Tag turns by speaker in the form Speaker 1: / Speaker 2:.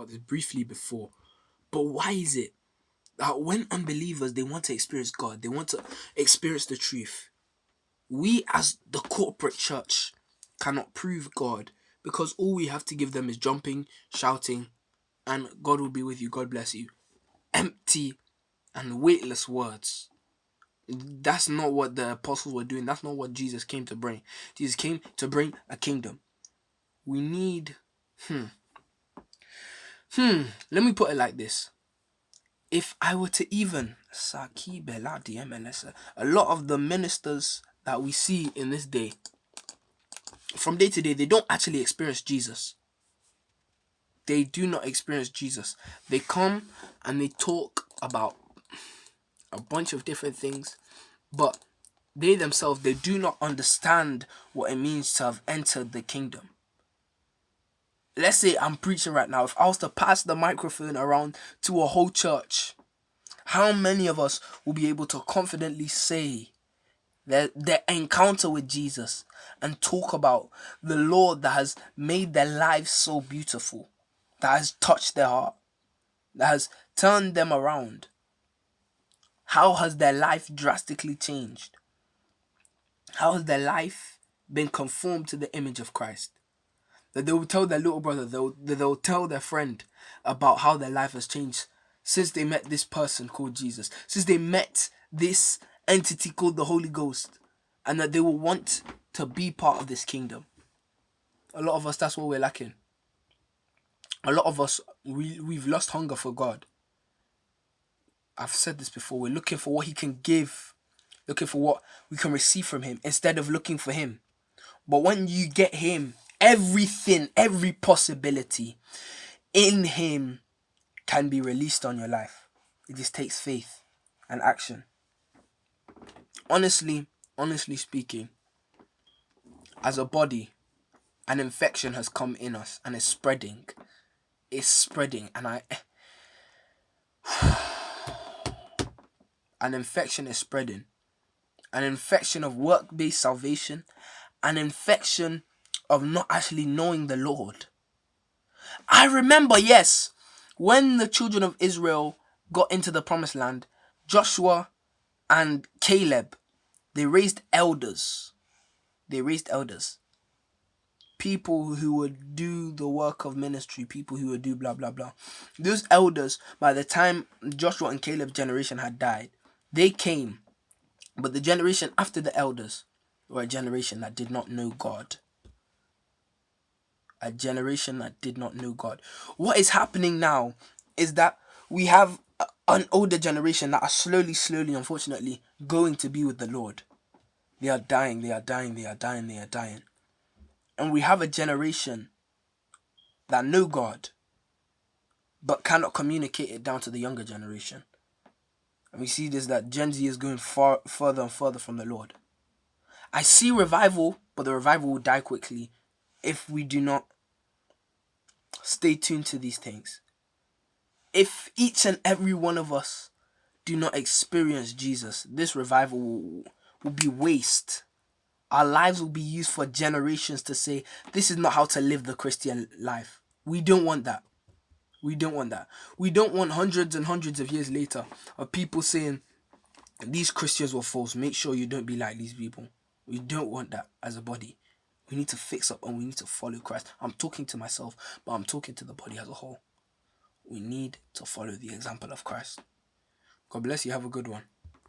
Speaker 1: about this briefly before. But why is it that when unbelievers, they want to experience God, they want to experience the truth, we as the corporate church cannot prove God, because all we have to give them is jumping, shouting, and God will be with you, God bless you. Empty and weightless words. That's not what the apostles were doing. That's not what Jesus came to bring. Jesus came to bring a kingdom. We need let me put it like this. If I were to even a lot of the ministers that we see in this day, from day to day, they don't actually experience Jesus. They do not experience Jesus. They come and they talk about a bunch of different things, but they themselves, they do not understand what it means to have entered the kingdom. Let's say I'm preaching right now. If I was to pass the microphone around to a whole church, how many of us will be able to confidently say their encounter with Jesus and talk about the Lord that has made their lives so beautiful, that has touched their heart, that has turned them around? How has their life drastically changed? How has their life been conformed to the image of Christ? That they will tell their little brother, they'll tell their friend about how their life has changed since they met this person called Jesus, since they met this entity called the Holy Ghost, and that they will want to be part of this kingdom. A lot of us, that's what we're lacking. A lot of us, we've lost hunger for God. I've said this before. We're looking for what he can give, looking for what we can receive from him instead of looking for him. But when you get him, everything, every possibility in him can be released on your life. It just takes faith and action. Honestly speaking, as a body, an infection has come in us and it's spreading. It's spreading, and an infection is spreading. An infection of work-based salvation, an infection of not actually knowing the Lord. I remember, yes, when the children of Israel got into the promised land, Joshua and Caleb, they raised elders. People who would do the work of ministry, people who would do blah, blah, blah. Those elders, by the time Joshua and Caleb's generation had died, they came. But the generation after the elders were a generation that did not know God. A generation that did not know God. What is happening now is that we have an older generation that are slowly, unfortunately, going to be with the Lord. They are dying. And we have a generation that know God, but cannot communicate it down to the younger generation. And we see this, that Gen Z is going further and further from the Lord. I see revival, but the revival will die quickly if we do not stay tuned to these things. If each and every one of us do not experience Jesus, this revival will be waste. Our lives will be used for generations to say, this is not how to live the Christian life. We don't want that. We don't want hundreds and hundreds of years later of people saying, these Christians were false. Make sure you don't be like these people. We don't want that as a body. We need to fix up and we need to follow Christ. I'm talking to myself, but I'm talking to the body as a whole. We need to follow the example of Christ. God bless you. Have a good one.